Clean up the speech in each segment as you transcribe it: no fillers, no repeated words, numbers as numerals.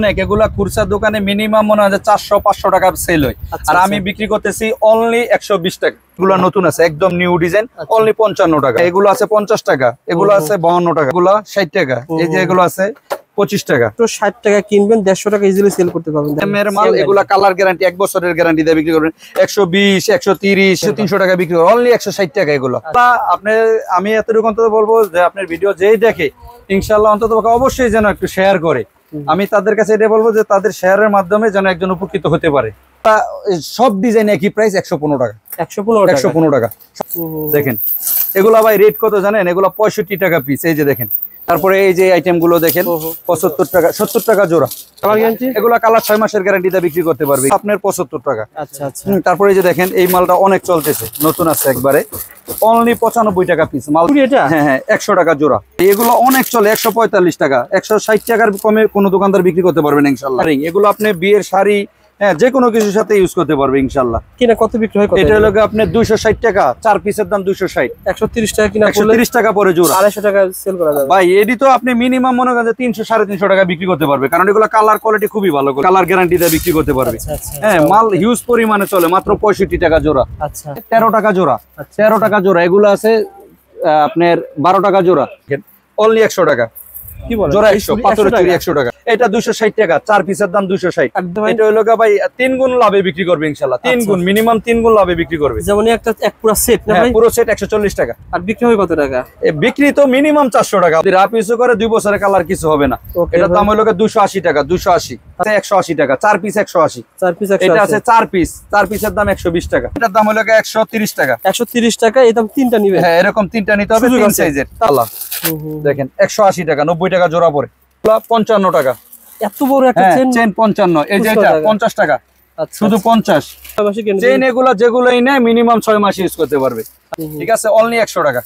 অনেক এগুলা খুচরা দোকানে মিনিমাম মনে হয় 400-500 টাকা সেল হয়। আর আমি বিক্রি করতেছি অনলি 120 টাকা। এগুলো নতুন আছে, একদম নিউ ডিজাইন, অনলি 55 টাকা। এগুলো আছে 50 টাকা, এগুলো আছে 52 টাকা, এগুলো 60 টাকা, এই যে এগুলো আছে 25 টাকা। তো 60 টাকা কিনবেন 150 টাকা ইজিলি সেল করতে পারবেন। এর মাল এগুলা কালার গ্যারান্টি 1 বছরের গ্যারান্টি দিয়ে বিক্রি করবেন 120, 130, 300 টাকা বিক্রি করবেন, অনলি 160 টাকা এগুলো। আপনি আমি এতটুকু অন্তত বলবো যে আপনার ভিডিও যেই দেখে ইনশাআল্লাহ অন্তত অবশ্যই যেন একটু শেয়ার করে। আমি তাদের কাছে এটা বলবো যে তাদের শেয়ারের মাধ্যমে যেন একজন উপকৃত হতে পারে। সব ডিজাইন একই প্রাইস 115 টাকা। 115 টাকা দেখেন। এগুলা ভাই রেট কত জানেন? এগুলা 65 টাকা পিস। এই যে দেখেন। তারপরে এই যে আইটেম গুলো দেখেন 75 টাকা, 70 টাকা জোড়া। এগুলা কালার 6 মাসের গ্যারান্টিতে বিক্রি করতে পারবে আপনার 75 টাকা। আচ্ছা আচ্ছা। তারপরে এই যে দেখেন এই মালটা অনেক চলতেছে, নতুন আছে একবারে, অনলি 95 টাকা পিস মাল। হ্যাঁ 100 টাকা জোড়া। এগুলো অনেক চলে, 145 টাকা, 160 টাকার কমে কোনো দোকানদার বিক্রি করতে পারবেন ইনশাআল্লাহ। এগুলো আপনি বিয়ের শাড়ি যে কোনো কিছুর সাথে ইউজ করতে পারবে ইনশাআল্লাহ। কিনা কত বিক্রি হয়? এটা হলো আপনার 260 টাকা, 4 পিসের দাম 260। 130 টাকা কিনা, 130 টাকা পরে জোড়া, 250 টাকা সেল করা যাবে ভাই। এডি তো আপনি মিনিমাম মনে করেন 300-350 টাকা বিক্রি করতে পারবে, কারণ এগুলো কালার কোয়ালিটি খুবই ভালো, কালার গ্যারান্টি দিয়ে বিক্রি করতে পারবে। হ্যাঁ মাল হিউজ পরিমাণে চলে, মাত্র 65 টাকা জোড়া। আচ্ছা 13 টাকা জোড়া, 13 টাকা জোড়া। এগুলো আছে আপনার 12 টাকা জোড়া, অনলি 100 টাকা। কি বলেন? জোড়া 100, পাথরের চুড়ি 100 টাকা। এটা 260 টাকা, 4 পিসের দাম 260। এটা হলো ভাই 3 গুণ লাভে বিক্রি করবে ইনশাআল্লাহ। 3 গুণ, মিনিমাম 3 গুণ লাভে বিক্রি করবে। যেমন এক পুরো সেট না ভাই? পুরো সেট 140 টাকা। আর বিক্রি হয় কত টাকা? বিক্রি তো মিনিমাম 400 টাকা। যদি রাপ ইউজ করে 2 বছরের কালার কিছু হবে না। এটার দাম হলো 280 টাকা, 280, 180 টাকা, 4 পিস 180। 4 পিস 180। এটা আছে 4 পিস, 4 পিসের দাম 120 টাকা। এটার দাম হলো 130 টাকা। 130 টাকা, এই দাম 3টা নিবে। হ্যাঁ এরকম 3টা নিতে হবে, 3 সাইজের। আল্লাহ দেখেন 180 টাকা, 90 টাকা জোড়া পড়ে। 55 টাকা। এত বড় একটা চেন 55। এই যে এটা 50 টাকা, শুধু 50। চেন এগুলা যেগুলোই নেয় মিনিমাম 6 মাস ইউজ করতে পারবে। ঠিক আছে, অনলি 100 টাকা।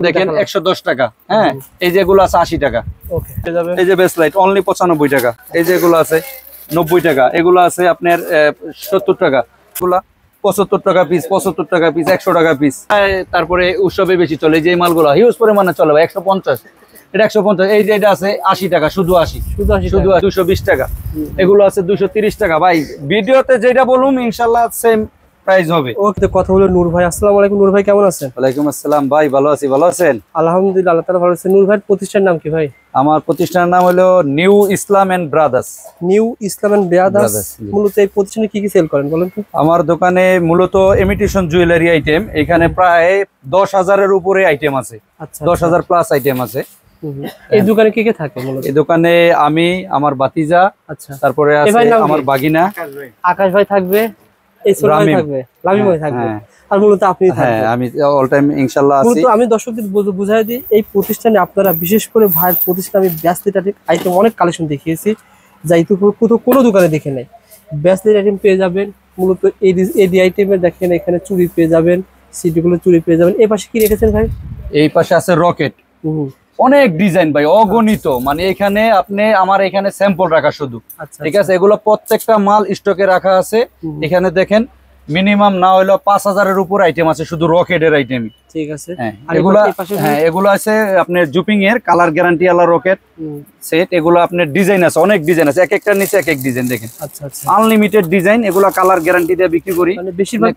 দেখেন 110 টাকা। হ্যাঁ এই যেগুলো আছে 80 টাকা। ওকে, এই যে বেস লাইট অনলি 95 টাকা। এই যে এগুলো আছে 90 টাকা। এগুলো আছে আপনার 70 টাকা। এগুলা 75 টাকা পিস, 75 টাকা পিস, 100 টাকা পিস। তারপরে উৎসবে বেশি চলে যে মালগুলো হিউজ পরিমাণে চলে 150। এটা 150। এই যে এটা আছে 80 টাকা, শুধু 80, শুধু 220 টাকা। এগুলো আছে 230 টাকা। ভাই ভিডিওতে যেটা বলুম ইনশাআল্লাহ সেম প্রাইস হবে। ওকে, কথা হলো নূর ভাই। আসসালামু আলাইকুম নূর ভাই, কেমন আছেন? ওয়ালাইকুম আসসালাম ভাই, ভালো আছি। ভালো আছেন? আলহামদুলিল্লাহ, আল্লাহ তাআলা ভালো আছেন। নূর ভাই প্রতিষ্ঠানের নাম কি ভাই? আমার প্রতিষ্ঠানের নাম হলো New Islam and Brothers. New Islam and Brothers. মূলত এই প্রতিষ্ঠানে কি কি সেল করেন বলেন তো? আমার দোকানে মূলত ইমিটেশন জুয়েলারি আইটেম। এখানে প্রায় 10,000-এর উপরে আইটেম আছে। 10,000 প্লাস আইটেম আছে। এই দোকানে কে কে থাকে মূলত? এই দোকানে আমি, আমার ভাতিজা, আচ্ছা, তারপরে আছে আমার বাগিনা আকাশ ভাই থাকবে, এই ছোট ভাই থাকবে, লামি ভাই থাকবে, আর মূলত আপনি থাকবেন। হ্যাঁ আমি অল টাইম ইনশাআল্লাহ আছি। মূলত আমি দর্শকদের বুঝাই দিই, এই প্রতিষ্ঠানে আপনারা বিশেষ করে ভাই প্রতিষ্ঠানে আমি ব্যাসলেট আইটেম অনেক কালেকশন দেখিয়েছি, যা ইতিপূর্বে কোনো দোকানে দেখে নাই। ব্যাসলেট আইটেম পেয়ে যাবেন, মূলত এডি আইটেমের দেখেন এখানে চুড়ি পেয়ে যাবেন, সিটিগুলো চুড়ি পেয়ে যাবেন। এই পাশে কি রেখেছেন ভাই? এই পাশে আছে রকেট। অনেক ডিজাইন ভাই, অগণিত। মানে এখানে আপনি আমার এখানে স্যাম্পল রাখা শুধু। ঠিক আছে, এগুলো প্রত্যেকটা মাল স্টকে রাখা আছে। এখানে দেখেন মিনিমাম না হলো 5,000-এর উপর আইটেম আছে শুধু রকেটের আইটেম। ঠিক আছে, এগুলো আছে আপনার জুপিং এর কালার গ্যারান্টি আলা রকেট সেট। এগুলো আপনার ডিজাইন আছে, অনেক ডিজাইন আছে, এক একটার নিচে এক এক ডিজাইন। দেখেন আনলিমিটেড ডিজাইন। এগুলো কালার গ্যারান্টি দিয়ে বিক্রি করি। বেশিরভাগ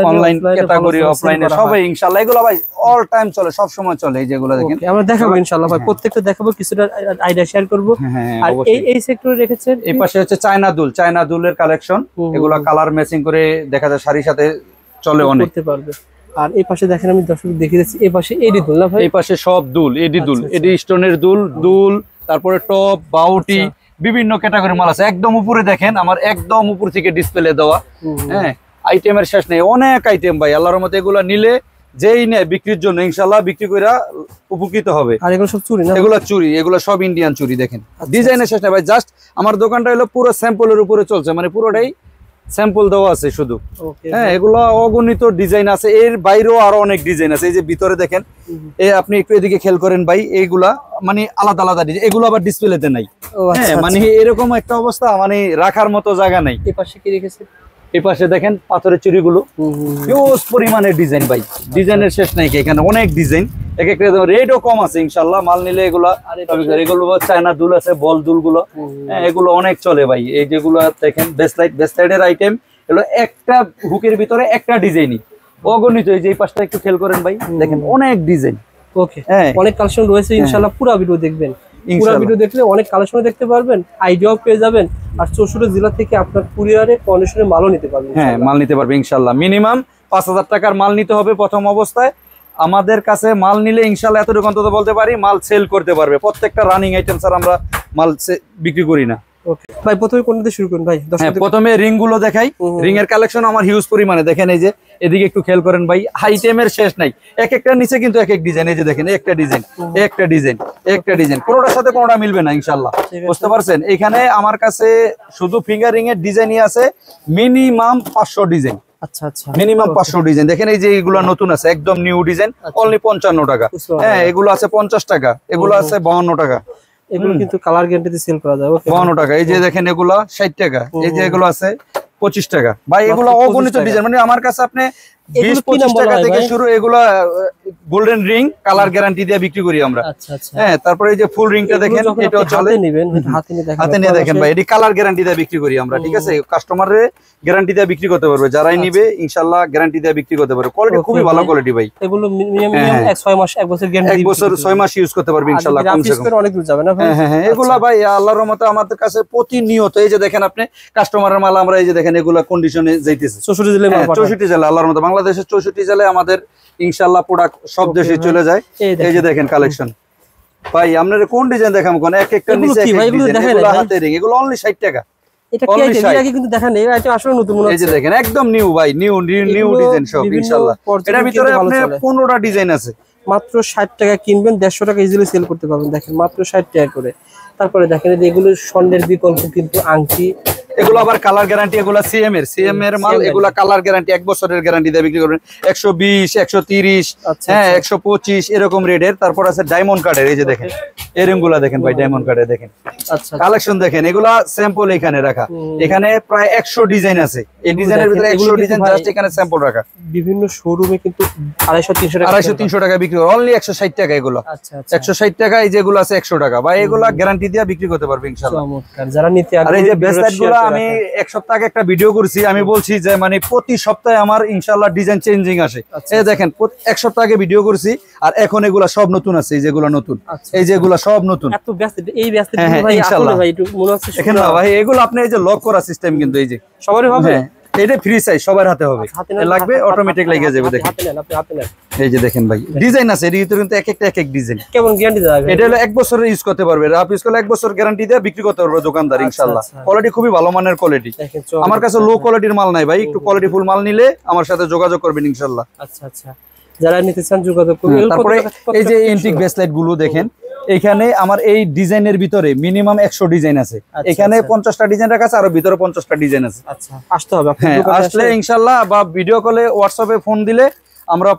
অনলাইন ক্যাটাগরি, অফলাইনে সবাই ইনশাআল্লাহ। এগুলো ভাই অল টাইম চলে, সব সময় চলে। এই যেগুলো দেখেন আমরা দেখাবো ইনশাআল্লাহ ভাই, প্রত্যেকটা দেখাবো, কিছুটা আইডিয়া শেয়ার করব। আর এই সেক্টরে রেখেছেন এই পাশে হচ্ছে চায়না দুলের কালেকশন। এগুলো কালার ম্যাচিং করে দেখা যায় শাড়ির সাথে চলে, অনেক করতে পারবে। আর এই পাশে দেখেন আমি দর্শক দেখিয়ে দিচ্ছি, এই পাশে এডি দুল না ভাই? এই পাশে সব দুল, এডি দুল, এডি স্টোনের দুল, তারপরে টপ, বাউটি, বিভিন্ন ক্যাটাগরি মাল আছে। একদম উপরে দেখেন আমার একদম উপর থেকে ডিসপ্লে দেওয়া। হ্যাঁ আইটেমের শেষ নেই, অনেক আইটেম ভাই। আল্লাহর রহমতে এগুলো নিলে যেই নেয় বিক্রির জন্য ইনশাআল্লাহ বিক্রি কইরা উপকৃত হবে। আর এগুলো সব চুরি না? এগুলো চুরি, এগুলো সব ইন্ডিয়ান চুরি। দেখেন ডিজাইনের শেষ নেই ভাই। জাস্ট আমার দোকানটা হলো পুরো স্যাম্পলের উপরে চলছে, মানে পুরোটাই স্যাম্পল দেওয়া আছে শুধু। হ্যাঁ এগুলো অগণিত ডিজাইন আছে, এর বাইরেও আরো অনেক ডিজাইন আছে। এই যে ভিতরে দেখেন, আপনি একটু এদিকে খেয়াল করেন ভাই, এইগুলা মানে আলাদা আলাদা ডিজাইন। এগুলো আবার ডিসপ্লেতে নাই। হ্যাঁ মানে এরকম একটা অবস্থা, মানে রাখার মতো জায়গা নাই। এই পাশে কি রেখেছে? এই পাশে দেখেন পাথরের চুড়িগুলো হিউজ পরিমাণের ডিজাইন ভাই, ডিজাইনের শেষ নাই এখানে, অনেক ডিজাইন, এক একটা রেটও কম আছে ইনশাল্লাহ। মাল নিলে এগুলো চায়না দুল আছে, বল দুলগুলো, হ্যাঁ এগুলো অনেক চলে ভাই। এই যেগুলো দেখেন বেসলাইটের আইটেম, এগুলো একটা হুকের ভিতরে একটা ডিজাইনই অগণিত। এই যে এই পাশটা একটু খেয়াল করেন ভাই, দেখেন অনেক ডিজাইন। ওকে, অনেক কালেকশন রয়েছে ইনশাআল্লাহ। পুরো ভিডিও দেখবেন, পুরো ভিডিও দেখলে অনেক কালেকশন দেখতে পারবেন, আইডিয়াও পেয়ে যাবেন। আর 64 জেলা থেকে আপনার কুরিয়ারে কন্ডিশনে মালও নিতে পারবেন। হ্যাঁ মাল নিতে পারবে ইনশাআল্লাহ। মিনিমাম 5000 টাকার মাল নিতে হবে প্রথম অবস্থায়। আমাদের কাছে মাল নিলে ইনশাআল্লাহ এতটুকু অন্তত বলতে পারি মাল সেল করতে পারবে। প্রত্যেকটা রানিং আইটেম স্যার আমরা মাল বিক্রি করি না। ওকে ভাই, প্রথমে কোন দিয়ে শুরু করুন ভাই? প্রথমে রিং গুলো দেখাই। রিং এর কালেকশন আমার হিউজ পরিমাণে, দেখেন এই যে এদিকে একটু খেয়াল করেন ভাই, আইটেমের শেষ নাই। এক একটা নিচে কিন্তু এক এক ডিজাইন, এই যে দেখেন একটা ডিজাইন, একটা ডিজাইন, একটা ডিজাইন, কোনোটার সাথে কোনোটা মিলবে না ইনশাআল্লাহ, বুঝতে পারছেন? এখানে আমার কাছে শুধু ফিঙ্গার রিং এর ডিজাইনই আছে মিনিমাম 500 ডিজাইন। আচ্ছা আচ্ছা, মিনিমাম 500 ডিজাইন। দেখেন এই যে এগুলো নতুন আছে, একদম নিউ ডিজাইন, অনলি 55 টাকা। হ্যাঁ এগুলো আছে 50 টাকা, এগুলো আছে 52 টাকা। এগুলো কিন্তু কালার গ্যারান্টিতে সেল করা যায়। ওকে 52 টাকা। এই যে দেখেন এগুলো 60 টাকা, এই যে এগুলো আছে 25 টাকা। ভাই এগুলো অগণিত ডিজাইন, মানে আমার কাছে আপনি 20-25 টাকা থেকে শুরু। এগুলা গোল্ডেন রিং, কালার গ্যারান্টি দিয়ে বিক্রি করি আমরা। আচ্ছা আচ্ছা, হ্যাঁ তারপরে এই যে ফুল রিংটা দেখেন, এটা চলে হাতে নিয়ে দেখেন ভাই, এটি কালার গ্যারান্টি দিয়ে বিক্রি করি আমরা, ঠিক আছে? কাস্টমারের গ্যারান্টি দিয়ে বিক্রি করতে পারবে, যারাই নিবে ইনশাআল্লাহ গ্যারান্টি দিয়ে বিক্রি করতে পারবে। কোয়ালিটি খুবই ভালো কোয়ালিটি ভাই। এগুলো মিনিমাম 6 মাস 1 বছর গ্যারান্টি, 1 বছর 6 মাস ইউজ করতে পারবে ইনশাআল্লাহ। কমসে কম অনেক দূর যাবে না ভাই? হ্যাঁ হ্যাঁ, এগুলা ভাই আল্লাহর রহমতে আমাদের কাছে প্রতিনিয়ত, এই যে দেখেন আপনি কাস্টমারের মাল আমরা এই যে দেখেন এগুলা কন্ডিশনে যাইতেছে 64 জেলায়। 64 জেলা আল্লাহর রহমতে, বাংলাদেশের 64 জেলায় আমাদের ইনশাআল্লাহ প্রোডাক্ট সব দেশে চলে যায়। এই যে দেখেন কালেকশন ভাই, আপনারা কোন ডিজাইন দেখাম কোন? এক একটা নিচে এক ডিজাইন, এগুলো হাতে রিং, এগুলো অনলি 60 টাকা। এটা কি আইটেম? আগে কিন্তু দেখা নেই, এটা আসলে নতুন মনে হচ্ছে। এই যে দেখেন একদম নিউ ভাই, নিউ ডিজাইন সব ইনশাআল্লাহ। এটার ভিতরে আপনার 15টা ডিজাইন আছে। মাত্র 60 টাকা কিনবেন, 150 টাকা ইজিলি সেল করতে পারবেন। দেখেন মাত্র 60 টাকা করে। তারপরে দেখেন এগুলো স্বর্ণের বিকল্প কিন্তু আংটি, এগুলো আবার কালার গ্যারান্টি, এগুলো সিএম এর মাল, এগুলো কালার গ্যারান্টি 1 বছরের গ্যারান্টি দিয়ে বিক্রি করবেন। 120, 130, হ্যাঁ 125 এরকম রেটের। তারপর আছে ডায়মন্ড কার্ডের, এই যে দেখেন এই রিংগুলো দেখেন ভাই, ডায়মন্ড কার্ডের দেখেন। আচ্ছা কালেকশন দেখেন, এগুলা স্যাম্পল এখানে রাখা। এখানে প্রায় 100 ডিজাইন আছে। এই ডিজাইনের ভিতরে 100 ডিজাইন জাস্ট এখানে স্যাম্পল রাখা। বিভিন্ন শোরুমে কিন্তু 250-300 টাকা বিক্রি করে, অনলি 160 টাকা এগুলো। আচ্ছা 160 টাকা। এই যেগুলো আছে 100 টাকা ভাই, এগুলা গ্যারান্টি দিয়ে বিক্রি করতে পারবে ইনশাআল্লাহ। যারা নিতে আর এই যে ব্রেসলেটগুলো আমি এক সপ্তাহ আগে একটা ভিডিও করছি, আমি বলছি যে মানে প্রতি সপ্তাহে আমার ইনশাআল্লাহ ডিজাইন চেঞ্জিং আসে। এই দেখেন এক সপ্তাহ আগে ভিডিও করছি, আর এখন এগুলা সব নতুন আছে। এই যেগুলো নতুন, এই যেগুলো সব নতুন। এত ব্যস্ত এই ব্যস্ত ভাই আসলে ভাই একটু মনে হচ্ছে এখানে না ভাই, এগুলো আপনি এই যে লক করা সিস্টেম কিন্তু এই যে সবারই হবে। এটা ফ্রি সাইজ, সবার হাতে হবে, লাগবে অটোমেটিক লাগিয়ে যাবে। দেখেন এই যে দেখেন ভাই ডিজাইন আছে, এর ভিতরে কিন্তু এক এক ডিজাইন। কেমন গ্যারান্টি দেওয়া হবে? এটা হলো 1 বছরের ইউজ করতে পারবে, রাফ ইউজ করলে 1 বছর গ্যারান্টি দিয়ে বিক্রি করতে পারবে দোকানদার ইনশাআল্লাহ। কোয়ালিটি খুবই ভালো মানের কোয়ালিটি। আমার কাছে লো কোয়ালিটির মাল নাই ভাই, একটু কোয়ালিটি ফুল মাল নিলে আমার সাথে যোগাযোগ করবেন ইনশাআল্লাহ। আচ্ছা আচ্ছা, যারা নিতে চান যোগাযোগ করবেন। তারপরে এই যে এন্টিক ব্রেসলেট গুলো দেখেন, এখানে আমার এই ডিজাইনের ভিতরে মিনিমাম 100 ডিজাইন আছে। এখানে 50টা ডিজাইন রাখা আছে, আর ভিতরে 50টা ডিজাইন আছে। আচ্ছা আসতে হবে, আসলে ইনশাআল্লাহ, বা ভিডিও কলে হোয়াটসঅ্যাপে ফোন দিলে আমরা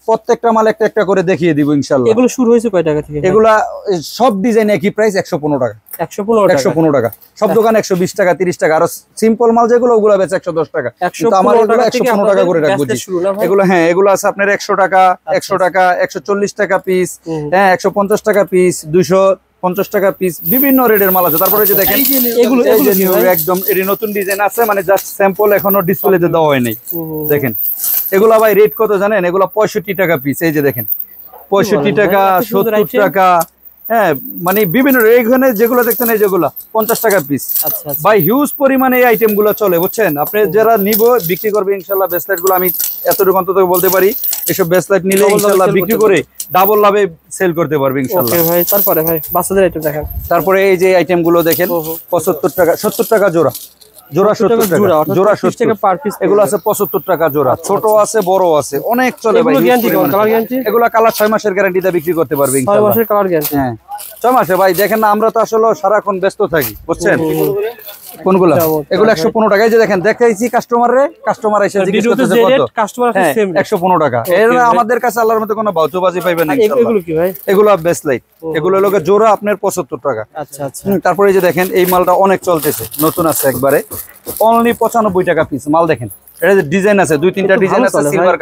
প্রত্যেকটা মাল একটা একটা করে দেখিয়ে দিব ইনশাআল্লাহ। এগুলো শুরু হয়েছে কয় টাকা থেকে? এগুলা সব ডিজাইন একই প্রাইস, 115 টাকা। 115 টাকা। সব দোকান 120 টাকা, 30 টাকা। আর সিম্পল মাল যেগুলো ওগুলো বেচে 110 টাকা, কিন্তু আমার এগুলো 115 টাকা করে রাখবো। এগুলো হ্যাঁ এগুলো আছে আপনার 100 টাকা, 100 টাকা, 140 টাকা পিস, হ্যাঁ 150 টাকা পিস, 250 টাকা পিস, বিভিন্ন রেটের মাল আছে। তারপরে যে দেখেন এগুলো একদম এর নতুন ডিজাইন আছে, মানে জাস্ট স্যাম্পল এখনো ডিসপ্লেতে দেওয়া হয় নাই। দেখেন এগুলো ভাই রেট কত জানেন? এগুলো 65 টাকা পিস। এই যে দেখেন 65 টাকা, 70 টাকা, হ্যাঁ মানে বিভিন্ন এখানে যেগুলো দেখছেন এই যেগুলো 50 টাকা পিস। ভাই হিউজ পরিমাণে এই আইটেম গুলো চলে, বুঝছেন? আপনি যারা নিব বিক্রি করবে ইনশাআল্লাহ। ব্রেসলেট গুলো আমি এতটুকু অন্তত বলতে পারি, এসব ব্রেসলেট নিলে ইনশাআল্লাহ বিক্রি করে ডাবল লাভে সেল করতে পারবে ইনশাআল্লাহ। ওকে ভাই, তারপরে ভাই বাচ্চাদের আইটেম দেখেন। তারপরে এই যে আইটেম গুলো দেখেন 75 টাকা, 70 টাকা জোড়া, জোড়া 70 টাকা, জোড়া 70 টাকা পার পিস। এগুলো আছে 75 টাকা জোড়া, ছোট আছে বড় আছে, অনেক চলে ভাই। এগুলো কালার 6 মাসের গ্যারান্টিতে বিক্রি করতে পারবে ইনশাআল্লাহ। 6 মাসের কালার গ্যারান্টি? হ্যাঁ 6 মাসে ভাই। দেখেন না, আমরা তো আসলে সারাক্ষণ ব্যস্ত থাকি, বুঝছেন? কোনগুলো? এগুলো 115 টাকা। এই যে দেখেন, দেখাইছি কাস্টমার এসে জিজ্ঞেস করতেছে কত, কাস্টমার হ্যাঁ, সেম 115 টাকা। এর আমাদের কাছে আল্লাহর মতো কোনো বাউচুবাজি পাইবেন না ইনশাআল্লাহ। এগুলো কি ভাই? এগুলো বেস্ট লাইট, এগুলো লোকে জোড়া আপনার 75 টাকা। আচ্ছা আচ্ছা। তারপরে এই যে দেখেন, এই মালটা অনেক চলতেছে, নতুন আছে একবারে, অনলি 95 টাকা পিস। মাল দেখেন, এটা যে ডিজাইন আছে, 2-3টা ডিজাইন আছে, সিলভার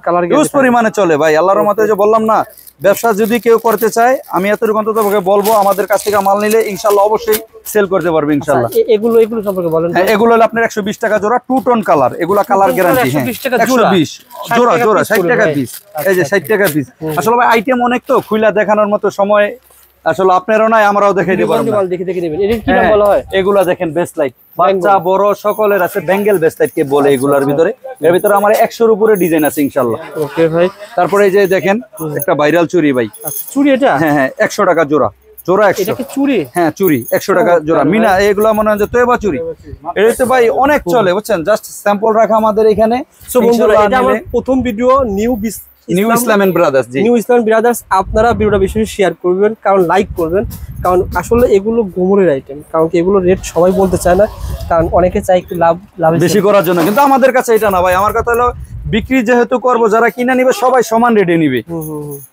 কালার ইউজ পরিমাণে চলে ভাই। আল্লাহর রহমতে যে বললাম না, ব্যবসা যদি কেউ করতে চায়, আমি এতটুকু অন্তত বলবো, আমাদের কাছ থেকে মাল নিলে ইনশাআল্লাহ অবশ্যই সেল করতে পারবে ইনশাআল্লাহ। এগুলো সম্পর্কে বলেন। হ্যাঁ, এগুলো হলো আপনার 120 টাকা জোড়া, 2 টোন কালার, এগুলা কালার গ্যারান্টি। হ্যাঁ, 120 জোড়া 60 টাকা পিস। এই যে 60 টাকা পিস। আসলে ভাই আইটেম অনেক, তো খুইলা দেখানোর মতো সময় আসলে আপনারও নাই, আমরাও দেখাই দিব। এগুলা দেখেন বেস্ট লাইট, বাচ্চা বড় সকলের আছে। বেঙ্গল বেস্ট লাইট কে বলে এগুলার ভিতরে। এর ভিতরে আমার 100-এর উপরে ডিজাইন আছে ইনশাআল্লাহ। ওকে ভাই। তারপরে এই যে দেখেন, একটা ভাইরাল চুড়ি ভাই। চুড়ি এটা? হ্যাঁ হ্যাঁ, 100 টাকা জোড়া, জোড়া 100। এটা কি চুড়ি? হ্যাঁ চুড়ি 100 টাকা জোড়া। মিনা এগুলা মনে হয় যে তোয়েবা চুড়ি, এটা তো ভাই অনেক চলে, বুঝছেন? জাস্ট স্যাম্পল রাখা আমাদের এখানে। সো বন্ধুরা, এটা আমার প্রথম video New Islam and Brothers. জি, নিউ ইসলাম ব্রাদার্স। আপনারা ভিডিওটা বেশি শেয়ার করবেন, কারণ লাইক করবেন, কারণ আসলে এগুলো গোমরের আইটেম, কারণ কি এগুলো রেট সবাই বলতে চায় না, কারণ অনেকে চায় একটু লাভ বেশি করার জন্য। কিন্তু আমাদের কাছে এটা না ভাই, আমার কথা হলো বিক্রি যেহেতু করবো, যারা কিনা নিবে সবাই সমান রেটে নিবে।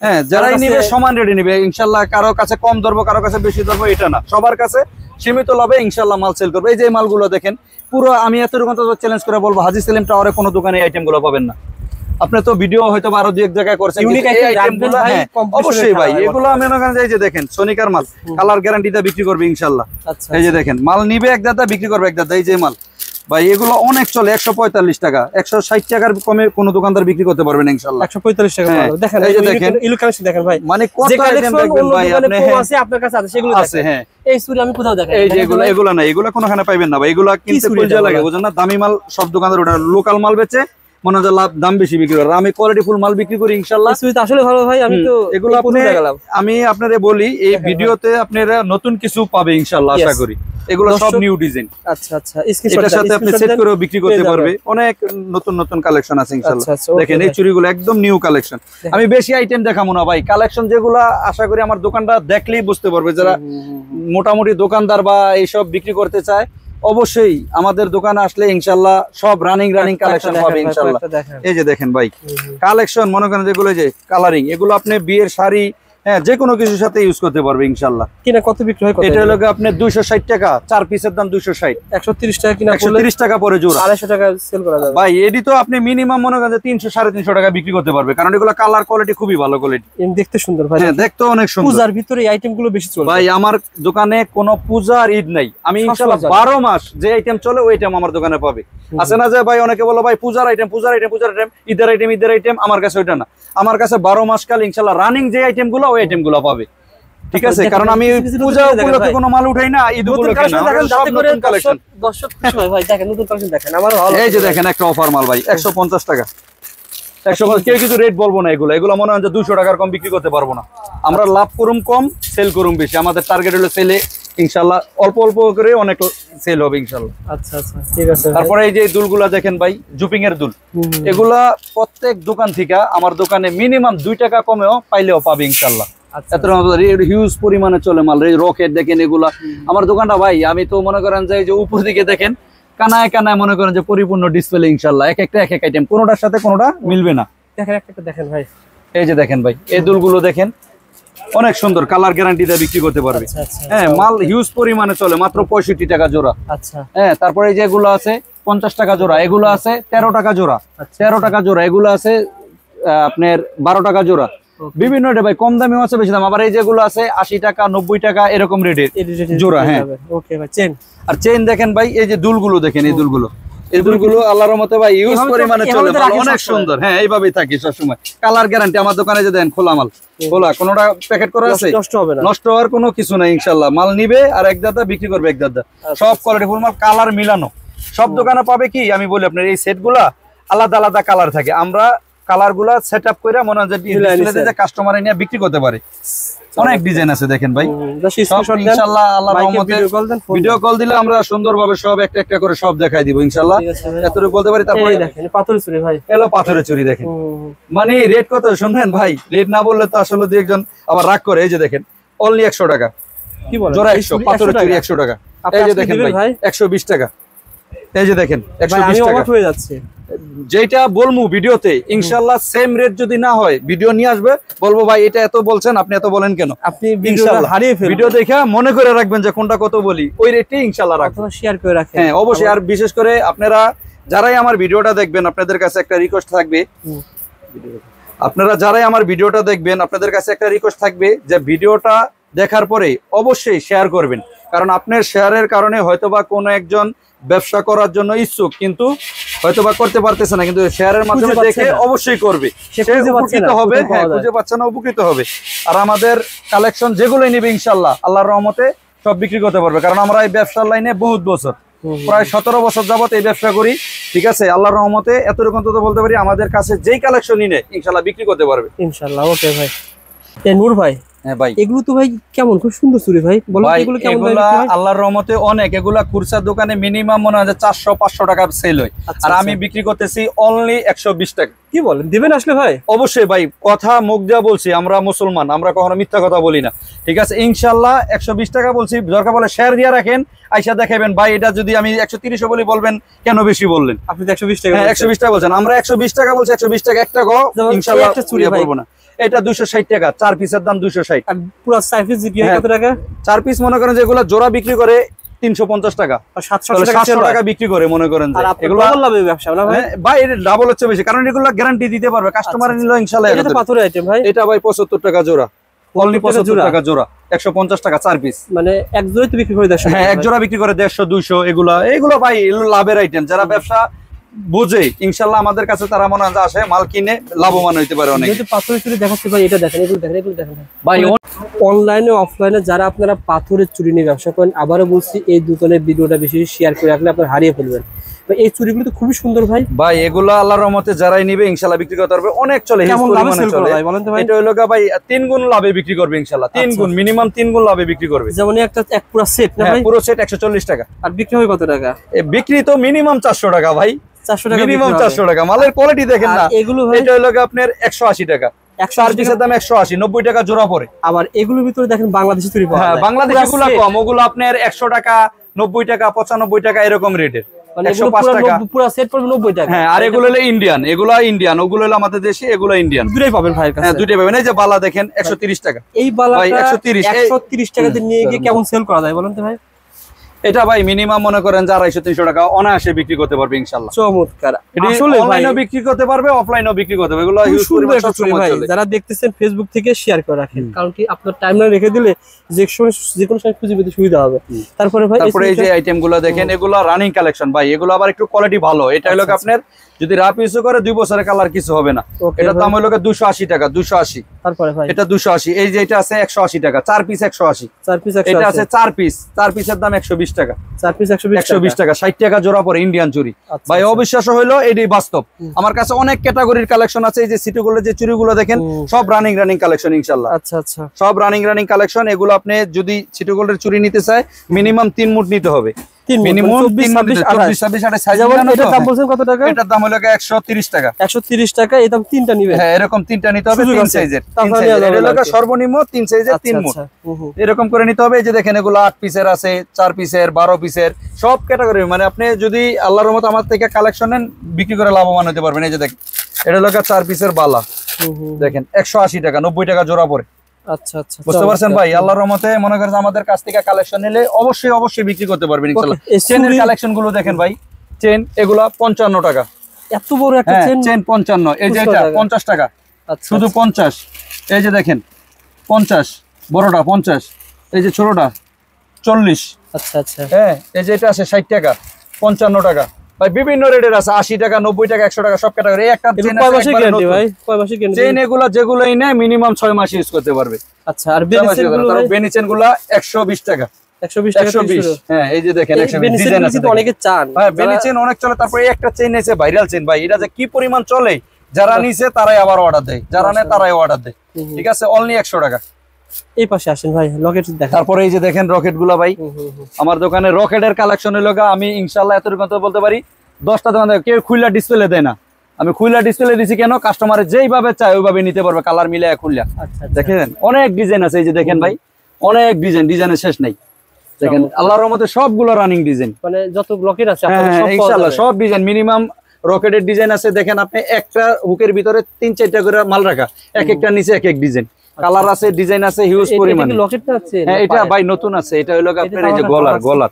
হ্যাঁ, যারাই নিবে সমান রেটে নিবে ইনশাআল্লাহ। কারো কাছে কম ধরবো, কারো কাছে বেশি ধরবো, এটা না, সবার কাছে সীমিত লাভে ইনশাআল্লাহ মাল সেল করবো। এই যে মালগুলো দেখেন, পুরো আমি এতটুকু চ্যালেঞ্জ করে বলবো, হাজী সেলিম টাওয়ারে কোনো দোকানে এই আইটেম গুলো পাবেন না। আপনি তো ভিডিও হয়তো আরো 2-1 জায়গায় করছেন, অবশ্যই ভাই। এগুলো আমি এই যে দেখেন, সোনিকার মাল, কালার গ্যারান্টিতে বিক্রি করবে ইনশাআল্লাহ। এই যে দেখেন, মাল নিবে এক দাদা, বিক্রি করবে এক দাদা। এই যে মাল ভাই, এগুলো অনেক চলে, 145 টাকা, 160 টাকার কমে কোনো দোকানদার বিক্রি করতে পারবেন না ইনশাআল্লাহ। 145 টাকা। দেখেন এই যে দেখেন, ইলুকালেকশন দেখেন ভাই, মানে কত আইটেম দেখবেন ভাই আপনি। আছে আপনার কাছে আছে, সেগুলো আছে। হ্যাঁ, এই চুড়ি আমি কোথাও দেখাই। এই যে এগুলো না, এগুলো কোনোখানে পাইবেন না ভাই। এগুলো কিনতে পয়সা লাগে, বুঝেন না? দামি মাল সব দোকানদার, ওটা লোকাল মাল বেচে মনে হয় লাভ, দাম বেশি বিক্রি করে। আমি কোয়ালিটি ফুল মাল বিক্রি করি ইনশাআল্লাহ। আসলে ভালো ভাই, আমি তো এগুলো আমি আপনারে বলি, এই ভিডিওতে আপনারা নতুন কিছু পাবে ইনশাআল্লাহ, আশা করি। এগুলো সব নিউ ডিজাইন। আচ্ছা আচ্ছা, এটার সাথে আপনি সেট করেও বিক্রি করতে পারবে। অনেক নতুন কালেকশন আছে ইনশাআল্লাহ। দেখেন, এই চুড়িগুলো একদম নিউ কালেকশন। আমি বেশি আইটেম দেখাবো না ভাই, কালেকশন যেগুলো আশা করি আমার দোকানটা দেখলেই বুঝতে পারবে, যারা মোটামুটি দোকানদার বা এইসব বিক্রি করতে চায়, অবশ্যই আমাদের দোকানে আসলে ইনশাআল্লাহ সব রানিং কালেকশন পাবে ইনশাআল্লাহ। এই যে দেখেন ভাই, কালেকশন মনে করেন যেগুলো যে কালারিং, এগুলো আপনি বিয়ের শাড়ি, হ্যাঁ, যে কোনো কিছুর সাথে ইউজ করতে পারবে ইনশাআল্লাহ। কিনা কত বিক্রি হয়? এটা হলো আপনার 260 টাকা, 4 পিসের দাম 260। 130 টাকা কিনা, 130 টাকা পরে জোড়া, 250 টাকা সেল করা যাবে ভাই। এডি তো আপনি মিনিমাম মনে করেন 300-350 টাকা বিক্রি করতে পারবে, কারণ এগুলো কালার কোয়ালিটি খুবই ভালো কোয়ালিটি। দেখতে সুন্দর ভাই। হ্যাঁ, দেখতে অনেক সুন্দর। পূজার ভিতরে এই আইটেম গুলো বেশি চলে ভাই। আমার দোকানে কোনো পূজা আর ঈদ নাই, আমি ইনশাআল্লাহ 12 মাস যে আইটেম চলে ওই আইটেম আমার দোকানে পাবে। আছে না যে ভাই, অনেকে বলে ভাই পূজার আইটেম, ঈদের আইটেম, আমার কাছে ওইটা না। আমার কাছে 12 মাস কাল ইনশাআল্লাহ রানিং যে আইটেম গুলো, ওই আইটেম গুলো পাবে। ঠিক আছে, কারণ আমি পূজা উপলক্ষে কোনো মাল উঠাই না, ঈদ উপলক্ষে না, সব নতুন কালেকশন। দর্শক খুশি হয় ভাই, দেখেন নতুন কালেকশন দেখেন, আমার ভালো। এই যে দেখেন, একটা অফার মাল ভাই, 150 টাকা। 150 কেউ কিছু রেট বলবো না, এগুলো মনে হয় যে 200 টাকার কম বিক্রি করতে পারবো না। আমরা লাভ করুম কম, সেল করুম বেশি। আমাদের টার্গেট হলো সেলে ইনশাআল্লাহ অল্প করে অনেক সেল হবে ইনশাআল্লাহ। আচ্ছা আচ্ছা, ঠিক আছে। তারপরে এই যে দুলগুলা দেখেন ভাই, জুপিং এর দুল, এগুলা প্রত্যেক দোকান থেকে আমার দোকানে মিনিমাম 2 টাকা কমেও পাইলেও পাবে ইনশাআল্লাহ। এত হিউজ পরিমাণে চলে মাল। রকেট দেখেন, এগুলা আমার দোকানটা ভাই, আমি তো মনে করেন যে উপর দিকে দেখেন, কানায় মনে করেন যে পরিপূর্ণ ডিসপ্লে ইনশাআল্লাহ। এক এক আইটেম, কোনোটার সাথে কোনোটা মিলবে না। দেখেন একটা দেখেন ভাই, এই যে দেখেন ভাই, এই দুলগুলো দেখেন, অনেক সুন্দর, কালার গ্যারান্টিতে বিক্রি করতে পারবে। হ্যাঁ, মাল হিউজ পরিমাণে চলে, মাত্র 65 টাকা জোড়া। আচ্ছা। হ্যাঁ, তারপরে এই যে এগুলো আছে 50 টাকা জোড়া, এগুলো আছে 13 টাকা জোড়া, 13 টাকা জোড়া, এগুলো আছে আপনার 12 টাকা জোড়া। বিভিন্ন রেটে ভাই, কম দামিও আছে, বেশি দাম। আবার এই যেগুলো আছে 80 টাকা, 90 টাকা, এরকম রেটের জোড়া। হ্যাঁ, ওকে ভাই। চেন, আর চেইন দেখেন ভাই, এই যে দুলগুলো দেখেন, এই দুলগুলো আল্লাহর রহমতে ভাই ইউজ পরিমাণে চলে, অনেক সুন্দর। হ্যাঁ, এইভাবেই থাকি সবসময়, কালার গ্যারান্টি। আমার দোকানে যে দেন খোলা মাল, খোলা, কোনোটা প্যাকেট করা আছে, নষ্ট হবে না, নষ্ট হওয়ার কোনো কিছু নাই ইনশাআল্লাহ। মাল নিবে আর এক দাদা বিক্রি করবে এক দাদা, সব কোয়ালিটি ফুল মাল, কালার মিলানো। সব দোকানে পাবে কি, আমি বলি আপনার এই সেটগুলা আলাদা আলাদা কালার থাকে, আমরা কালার গুলা সেট আপ করে মনে হয় যে কাস্টমার নিয়ে বিক্রি করতে পারে। অনেক ডিজাইন আছে দেখেন ভাই, ইনশাআল্লাহ আল্লাহর রহমতে ভিডিও কল দিলে আমরা সুন্দরভাবে সব একটা একটা করে সব দেখাই দিব ইনশাআল্লাহ, এতটুকু বলতে পারি। তারপরে দেখেন পাথরের চুড়ি ভাই, এলো পাথরের চুড়ি দেখেন, মানে রেট কত শুনবেন ভাই, রেট না বললে তো আসলে দুই একজন আবার রাগ করে। এই যে দেখেন, অনলি 100 টাকা, কি বলেন, জোড়া 100, পাথরের চুড়ি 100 টাকা। এই যে দেখেন ভাই 120 টাকা, এই যে দেখেন 120 টাকা হয়ে যাচ্ছে। যেটা বলমু ভিডিওতে ইনশাআল্লাহ সেম রেট যদি না হয় ভিডিও নিয়ে আসবে, বলবো ভাই এটা এত বলছেন আপনি এত বলেন কেন, আপনি ভিডিওটা হারিয়ে ফেলবেন। ভিডিও দেখে মনে করে রাখবেন যে কোনটা কত বলি, ওই রেটই ইনশাআল্লাহ রাখবেন, শেয়ার করে রাখেন। হ্যাঁ অবশ্যই। আর বিশেষ করে আপনারা যারাই আমার ভিডিওটা দেখবেন আপনাদের কাছে একটা রিকোয়েস্ট থাকবে, আপনারা যারাই আমার ভিডিওটা দেখবেন আপনাদের কাছে একটা রিকোয়েস্ট থাকবে যে ভিডিওটা দেখার পরে অবশ্যই শেয়ার করবেন, কারণ আপনার শেয়ারের কারণে হয়তোবা কোনো একজন ব্যবসা করার জন্য ইচ্ছুক কিন্তু হয়তোবা করতে পারতেছে না, কিন্তু শেয়ারের মাধ্যমে দেখে অবশ্যই করবে, সে উপকৃত হবে, হ্যাঁ খুঁজে পাচ্ছে না উপকৃত হবে। আর আমাদের কালেকশন যেগুলোই নেবে ইনশাআল্লাহ আল্লাহর রহমতে সব বিক্রি করতে পারবে, কারণ আমরা এই ব্যবসার লাইনে বহুত বছর, প্রায় 17 বছর যাবত এই ব্যবসা করি, ঠিক আছে। আল্লাহর রহমতে এতটুকু অন্তত বলতে পারি আমাদের কাছে যেই কালেকশন নিয়ে ইনশাআল্লাহ বিক্রি করতে পারবে ইনশাআল্লাহ। ওকে ভাই। নূর ভাই, হ্যাঁ ভাই এগুলো তো ভাই কেমন, খুব সুন্দর চুড়ি ভাই, বলেন এগুলো কেমন? এগুলা আল্লাহর রহমতে অনেক, এগুলা খুচরা দোকানে মিনিমাম মনে হয় 400-500 টাকা সেল হয়, আর আমি বিক্রি করতেছি অনলি 120 টাকা। কি বলেন, দিবেন আসলে ভাই? অবশ্যই ভাই, কথা মুখ দেওয়া বলছি, আমরা মুসলমান, আমরা কখনো মিথ্যা কথা বলি না, ঠিক আছে। ইনশাআল্লাহ 120 টাকা বলছি, দরকার বলে শেয়ার দিয়ে রাখেন, আইসা দেখাবেন ভাই এটা যদি আমি 130 বলি বলবেন কেন বেশি বললেন, আপনি তো 120 টাকা, হ্যাঁ 120 টাকা বলছেন, আমরা 120 টাকা বলছি, 120 টাকা একটা গো ইনশাআল্লাহ একটা চুরি বলবো না। এটা 260 টাকা, 4 পিসের দাম 260। আর পুরো 4 পিস বিক্রি হয় কত টাকা? 4 পিস মনে করেন যেগুলো জোড়া বিক্রি করে 350 টাকা, আর 700 টাকা বিক্রি করে মনে করেন যে এগুলো ডাবল লাভের ব্যবসা না ভাই? ভাই এটা ডাবল হচ্ছে বেশি, কারণ এগুলো গ্যারান্টি দিতে পারবে কাস্টমার নিলো ইনশাআল্লাহ। এটা পাথরের আইটেম ভাই, এটা ভাই 75 টাকা জোড়া, অনলি 75 টাকা জোড়া, 150 টাকা 4 পিস। মানে এক জোড়াই তো বিক্রি করে 150, হ্যাঁ এক জোড়া বিক্রি করে 150 200। এগুলো ভাই লাভের আইটেম, যারা ব্যবসা বুঝে ইনশাআল্লাহ আমাদের কাছে তারা মনে হয় আসে মাল কিনে লাভবান হইতে পারে অনেক। যেহেতু পাথরের চুড়ি দেখাচ্ছি ভাই, এটা দেখেন, এগুলো দেখেন, এগুলো দেখেন ভাই। অনলাইনে অফলাইনে যারা আপনারা পাথরের চুড়ি নিয়ে ব্যবসা করেন, আবারও বলছি এই দোকানের ভিডিওটা বেশি শেয়ার করে রাখলে আপনারা হারিয়ে ফেলবেন। এই চুড়িগুলো তো খুবই সুন্দর ভাই। ভাই এগুলো আল্লাহর রহমতে যারাই নিবে ইনশাআল্লাহ বিক্রি করতে পারবে, অনেক চলে, হিউজ পরিমাণে চলে ভাই। বলেন তো ভাই, এটা হলো ভাই 3 গুণ লাভে বিক্রি করবে ইনশাআল্লাহ, 3 গুণ মিনিমাম 3 গুণ লাভে বিক্রি করবে। যেমন এক পুরো সেট না ভাই? পুরো সেট 140 টাকা। আর বিক্রি হয় কত টাকা? বিক্রি তো মিনিমাম 400 টাকা ভাই, 400 টাকা মিনিমাম 400 টাকা। মালের কোয়ালিটি দেখেন না, এগুলো ভাই এটা হলো আপনার 180 টাকা, 4 পিসের দাম 180, 90 টাকা জোড়া পড়ে। আবার এগুলোর ভিতরে দেখেন বাংলাদেশি চুড়ি পাওয়া যায়, হ্যাঁ বাংলাদেশি গুলো কম, ওগুলো আপনার 100 টাকা 90 টাকা 95 টাকা এরকম রেটের, 105 টাকা পুরো সেট পড়বে 90 টাকা। হ্যাঁ আর এগুলো হলো ইন্ডিয়ান, এগুলো ইন্ডিয়ান, ওগুলো হলো আমাদের দেশি, এগুলো ইন্ডিয়ান। দুটোই পাবেন ভাইয়ের কাছে? হ্যাঁ দুটোই পাবেন। এই যে বালা দেখেন 130 টাকা, এই বালাটা ভাই 130 টাকা দিয়ে নিয়ে গিয়ে কেমন সেল করা যায় বলেন তো ভাই? এটা ভাই মিনিমাম মনে করেন যে 250-300 টাকা অনায়াসে বিক্রি করতে পারবে ইনশাআল্লাহ। চমৎকার, আসলে অনলাইনেও বিক্রি করতে পারবে, অফলাইনেও বিক্রি করতে পারবে, এগুলো ইউজ করে সব সময় চলে। যারা দেখতেছেন ফেসবুক থেকে শেয়ার করে রাখেন, কারণ কি আপনার টাইমলাইন রেখে দিলে যে কোনো সময় খুঁজে পেতে সুবিধা হবে। তারপরে ভাই এই যে আইটেমগুলো দেখেন, এগুলো রানিং কালেকশন ভাই, এগুলো আবার একটু কোয়ালিটি ভালো। এটা হলো আপনার যদি রাফ ইউজ করে 2 বছরের কালার কিছু হবে না। এটার দাম হলো 280 টাকা, 280। তারপরে ভাই এটা 280। এই যে এটা আছে 180 টাকা, 4 পিস 180। 4 পিস 180। এটা আছে 4 পিস, 4 পিসের দাম 120 টাকা, 4 পিস 120 টাকা, 60 টাকা জোড়া পড়ে ইন্ডিয়ান চুরি। ভাই অবিশ্বাস হইলো এটাই বাস্তব। আমার কাছে অনেক ক্যাটাগরির কালেকশন আছে। এই যে সিটিগুলো যে চুরিগুলো দেখেন সব রানিং কালেকশন ইনশাআল্লাহ। আচ্ছা আচ্ছা, সব রানিং কালেকশন। এগুলো আপনি যদি সিটিগুলোর চুরি নিতে চায় মিনিমাম 3 মুঠ নিতে হবে, মিনিমাম 24 26 সাইজ। এটার দাম বলছেন কত টাকা? এটার দাম হলো 130 টাকা। 130 টাকা, এই দাম 3টা নিবে? হ্যাঁ এরকম 3টা নিতে হবে, 3 সাইজের। এটা হলো সর্বনিম্ন 3 সাইজের 3 মুঠ, এরকম করে নিতে হবে। এই যে দেখেন এগুলো 8 পিসের আছে, 4 পিসের, 12 পিসের, সব ক্যাটাগরি। মানে আপনি যদি আল্লাহর রহমতে আমার থেকে কালেকশন নেন বিক্রি করে লাভবান হতে পারবেন। এই যে দেখেন এটা হলো 4 পিসের বালা, দেখেন 180 টাকা, 90 টাকা জোড়া পড়ে। আচ্ছা আচ্ছা, বুঝতে পারছেন ভাই? আল্লাহর রহমতে মনে করেন আমাদের কাছ থেকে কালেকশন নিলে অবশ্যই বিক্রি করতে পারবেন ইনশাআল্লাহ। চেনের কালেকশন গুলো দেখেন ভাই, চেন এগুলা 55 টাকা, এত বড় একটা চেন 55। এই যে এটা 50 টাকা, শুধু 50। এই যে দেখেন 50, বড়টা 50, এই যে ছোটটা 40। আচ্ছা আচ্ছা, হ্যাঁ এই যে এটা আছে 60 টাকা, 55 টাকা। ভাই বিভিন্ন রেটের আছে, 80 টাকা, 90 টাকা, 100 টাকা, সব ক্যাটাগরি। একটা চেন আছে ভাই, কয় মাসের গ্যারান্টি? চেন এগুলা যেগুলোই নেয় মিনিমাম 6 মাস ইউজ করতে পারবে। আচ্ছা, আর বেনি চেন গুলা 120 টাকা, 120 টাকা। হ্যাঁ এই যে দেখেন 120 ডিজাইন আছে, অনেকে চান। হ্যাঁ বেনি চেন অনেক চলে। তারপরে একটা চেন আছে ভাইরাল চেন ভাই, এটা যে কি পরিমাণ চলে, যারা নিছে তারাই আবার অর্ডার দেয়, যারা নেয় তারাই অর্ডার দেয়। ঠিক আছে, অনলি 100 টাকা। এই পাশে আসেন ভাই, রকেট দেখেন। তারপরে এই যে দেখেন রকেট গুলা ভাই, আমার দোকানে রকেটের কালেকশন হলো আমি ইনশাআল্লাহ এতটুকু বলতে পারি 10টা দোকান কেউ খুললা ডিসপ্লে দেয় না। আমি খুললা ডিসপ্লে দিছি কেন, কাস্টমার যেইভাবে চায় ওইভাবে নিতে পারবে, কালার মিলে খুললা। দেখেন অনেক ডিজাইন আছে, এই যে দেখেন ভাই অনেক ডিজাইনের শেষ নাই। দেখেন আল্লাহর রহমতে সবগুলো রানিং ডিজাইন, মানে যত ব্লকেট আছে হ্যাঁ আপনাদের সব পাওয়া ইনশাআল্লাহ যাবে। সব ডিজাইন মিনিমাম রকেটের ডিজাইন আছে। দেখেন আপনি একটা হুকের ভিতরে 3-4টা করে মাল রাখা, এক একটা নিচে এক এক ডিজাইন, কালার আছে, ডিজাইন আছে হিউজ পরিমাণে। লকেট না আছে? হ্যাঁ এটা ভাই নতুন আছে, এটা হলো আপনার এই যে গলার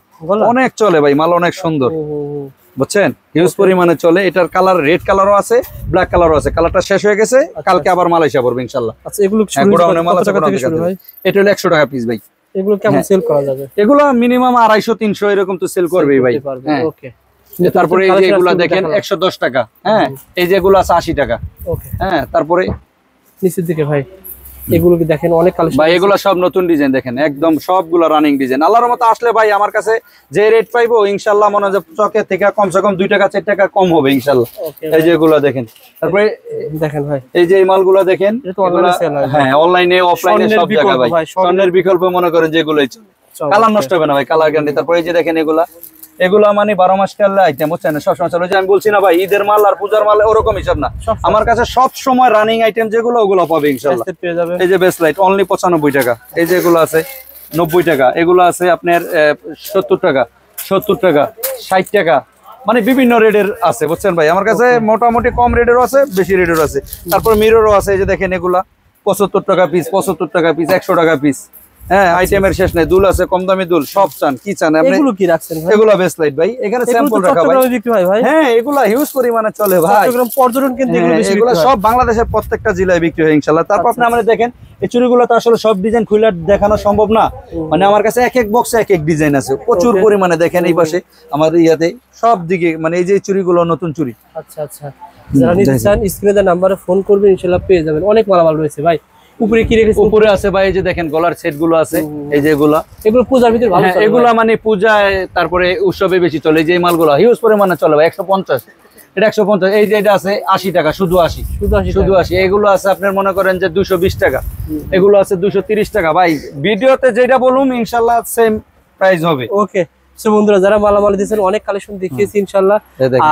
অনেক চলে ভাই, মাল অনেক সুন্দর বুঝছেন, হিউজ পরিমাণে চলে। এটার কালার রেড কালারও আছে, ব্ল্যাক কালারও আছে, কালারটা শেষ হয়ে গেছে, কালকে আবার মালয়েশিয়া পড়বে ইনশাআল্লাহ। আচ্ছা এগুলো গোডাউনে মাল আছে, গোডাউন থেকে ভাই এটা হলো 100 টাকা পিস ভাই। এগুলো কেমন সেল করা যাবে? এগুলো মিনিমাম 250-300 এরকম তো সেল করবেই ভাই। হ্যাঁ ওকে। তারপরে এই যে এগুলা দেখেন 110 টাকা, হ্যাঁ এই যে এগুলো আছে 80 টাকা। ওকে। হ্যাঁ তারপরে নিচের দিকে ভাই এগুলো কি দেখেন অনেক কালেকশন ভাই, এগুলা সব নতুন ডিজাইন দেখেন, একদম সবগুলা রানিং ডিজাইন। আল্লাহর মতো আসলে ভাই আমার কাছে যে রেট পাইবো ইনশাআল্লাহ মনে হয় চকের থেকে কমসে কম 2 টাকা 4 টাকা কম হবে ইনশাআল্লাহ। এই যে এগুলা দেখেন, তারপরে দেখেন ভাই এই যে এই মালগুলা দেখেন, অনলাইনে সেল হয়। হ্যাঁ অনলাইনে অফলাইনে সব জায়গায় ভাই স্বর্ণের বিকল্প মনে করেন যেগুলো কালার নষ্ট হবে না ভাই, কালার গ্যারান্টি। তারপরে এই যে দেখেন এগুলা মানে 12 মাস কাল্লা আইটেম বুঝছেন, সবসময় চলে। যে আমি বলছি না ভাই ঈদের মাল আর পূজার মাল ওরকম হিসাব না, আমার কাছে সব সময় রানিং আইটেম যেগুলো ওগুলো পাবে ইনশাআল্লাহ। এই যে বেস্ট লাইট অনলি 95 টাকা, এই যে এগুলো আছে 90 টাকা, এগুলো আছে আপনার 70 টাকা, 70 টাকা, 60 টাকা, মানে বিভিন্ন রেটের আছে বুঝছেন ভাই। আমার কাছে মোটামুটি কম রেটেরও আছে, বেশি রেটেরও আছে। তারপর মিররও আছে, এই যে দেখেন এগুলা 75 টাকা পিস, 75 টাকা পিস, 100 টাকা পিস। হ্যাঁ আইটেমের শেষ নাই, দুল আছে, কম দামি দুল, সব চান কি চান আপনি। এগুলো কি রাখছেন ভাই? এগুলা বেস্ট লাইট ভাই, এখানে স্যাম্পল রাখা ভাই। বিক্রি হয় ভাই? হ্যাঁ এগুলা হিউজ পরিমাণে চলে ভাই, চট্টগ্রাম পর্যটন কেন্দ্রে এগুলো বেশি এগুলা বিক্রি হয়। সব বাংলাদেশের প্রত্যেকটা জেলায় বিক্রি হয় ইনশাআল্লাহ। তারপর আপনি আমাদের দেখেন এই চুড়িগুলো তো আসলে সব ডিজাইন খুলে দেখানো সম্ভব না, মানে আমার কাছে এক এক বক্সে এক এক ডিজাইন আছে প্রচুর পরিমাণে। দেখেন এই পাশে আমার ইয়াতে সব দিকে, মানে এই যে চুড়িগুলো নতুন চুড়ি। আচ্ছা আচ্ছা, যারা নিতে চান স্ক্রিনে দেওয়া নম্বরে ফোন করবেন ইনশাআল্লাহ পেয়ে যাবেন। অনেক মালামাল রয়েছে ভাই। উপরে কি রেখেছেন? উপরে আছে ভাই এই যে দেখেন গলার সেট গুলো আছে, এই যে এগুলো পূজার ভিতরে ভালো চলে। এগুলা মানে পূজায় তারপরে উৎসবে বেশি চলে, যে মালগুলো হিউজ পরিমাণে চলে ভাই। 150 এটা 150, এই যে এটা আছে 80 টাকা, শুধু 80, শুধু 80। এগুলো আছে আপনার মনে করেন যে 220 টাকা, এগুলো আছে 230 টাকা ভাই। ভিডিওতে যেটা বলুম ইনশাআল্লাহ সেম প্রাইস হবে। ওকে। সো বন্ধুরা যারা মালামাল দিয়েছেন অনেক কালেকশন দেখিয়েছি ইনশাআল্লাহ,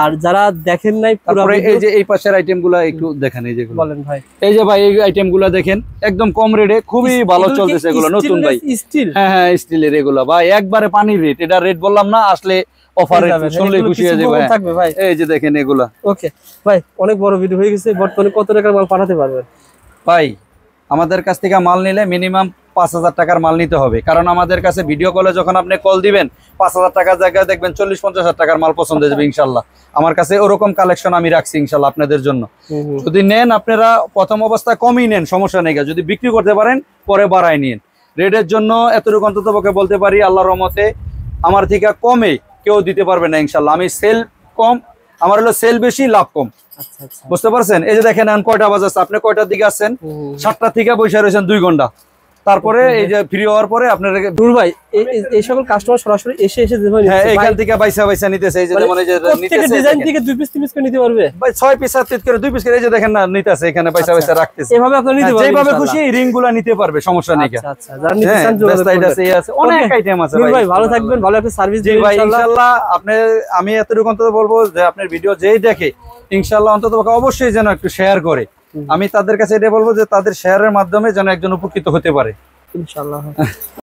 আর যারা দেখেন নাই পুরো এই যে এই পাশের আইটেমগুলো একটু দেখেন, এই যেগুলো বলেন ভাই। এই যে ভাই এই আইটেমগুলো দেখেন একদম কম রেটে, খুবই ভালো চলতেছে এগুলো নতুন ভাই। স্টিল? হ্যাঁ হ্যাঁ স্টিলের এগুলো ভাই, একবারে পানির রেট। এটা রেট বললাম না, আসলে অফার রেট শুনলেই খুশি হয়ে যাবে ভাই। এই যে দেখেন এগুলা। ওকে ভাই, অনেক বড় ভিডিও হয়ে গেছে। বর্তমানে কত টাকার মাল পাঠাতে পারবেন ভাই? আমাদের কাছ থেকে মাল নিলে মিনিমাম 5000 টাকার মাল নিতে হবে, কারণ আমাদের কাছে ভিডিও কলে যখন আপনি কল দিবেন 5000 টাকার জায়গায় দেখবেন 40-50 টাকার মাল পছন্দ হয়ে যাবে ইনশাল্লাহ। আমার কাছে ওরকম কালেকশন আমি রাখছি ইনশাল্লাহ আপনাদের জন্য। যদি নেন আপনারা প্রথম অবস্থায় কমই নেন, সমস্যা নেই। যদি বিক্রি করতে পারেন পরে বাড়ায় নিন। রেটের জন্য এতটুকু অন্তত পক্ষে বলতে পারি, আল্লাহর রহমতে আমার থেকে কমে কেউ দিতে পারবে না ইনশাল্লাহ। আমি সেল কম, আমার হলো সেল বেশি, লাভ কম। বুঝতে পারছেন? এই যে দেখেন এখন কয়টা বাজে, আপনি কয়টার দিকে আসছেন? 7টা থেকে বসে রয়েছেন 2 ঘন্টা। তারপরে এই যে ফ্রি হওয়ার পরে আপনার নূর ভাই এই সকল কাস্টমার সরাসরি এসে এইখান থেকে বাইসা নিতেছে। এই যে যেমন এই যে নিতেছে ডিজাইন থেকে 2 পিস 3 পিস করে নিতে পারবে ভাই, 6 পিস 7 পিস করে 2 পিস করে এই যে দেখেন না নিতেছে, এখানে বাইসা রাখতেছে। এভাবে আপনি নিতে পারবেন, যেভাবে খুশি এই রিংগুলো নিতে পারবে, সমস্যা নেই। আচ্ছা আচ্ছা, যারা নিতে চান যোগাযোগ করবেন। অনেক আইটেম আছে ভাই। ভালো থাকবেন, ভালো একটা সার্ভিস দিবেন ভাই ইনশাআল্লাহ। আমি এতটুকু অন্তত বলবো যে আপনার ভিডিও যেই দেখে ইনশাআল্লাহ অন্তত অবশ্যই যেন একটু শেয়ার করে। আমি তাদের কাছে এটা বলবো যে তাদের শেয়ারের মাধ্যমে যেন একজন উপকৃত হতে পারে ইনশাআল্লাহ।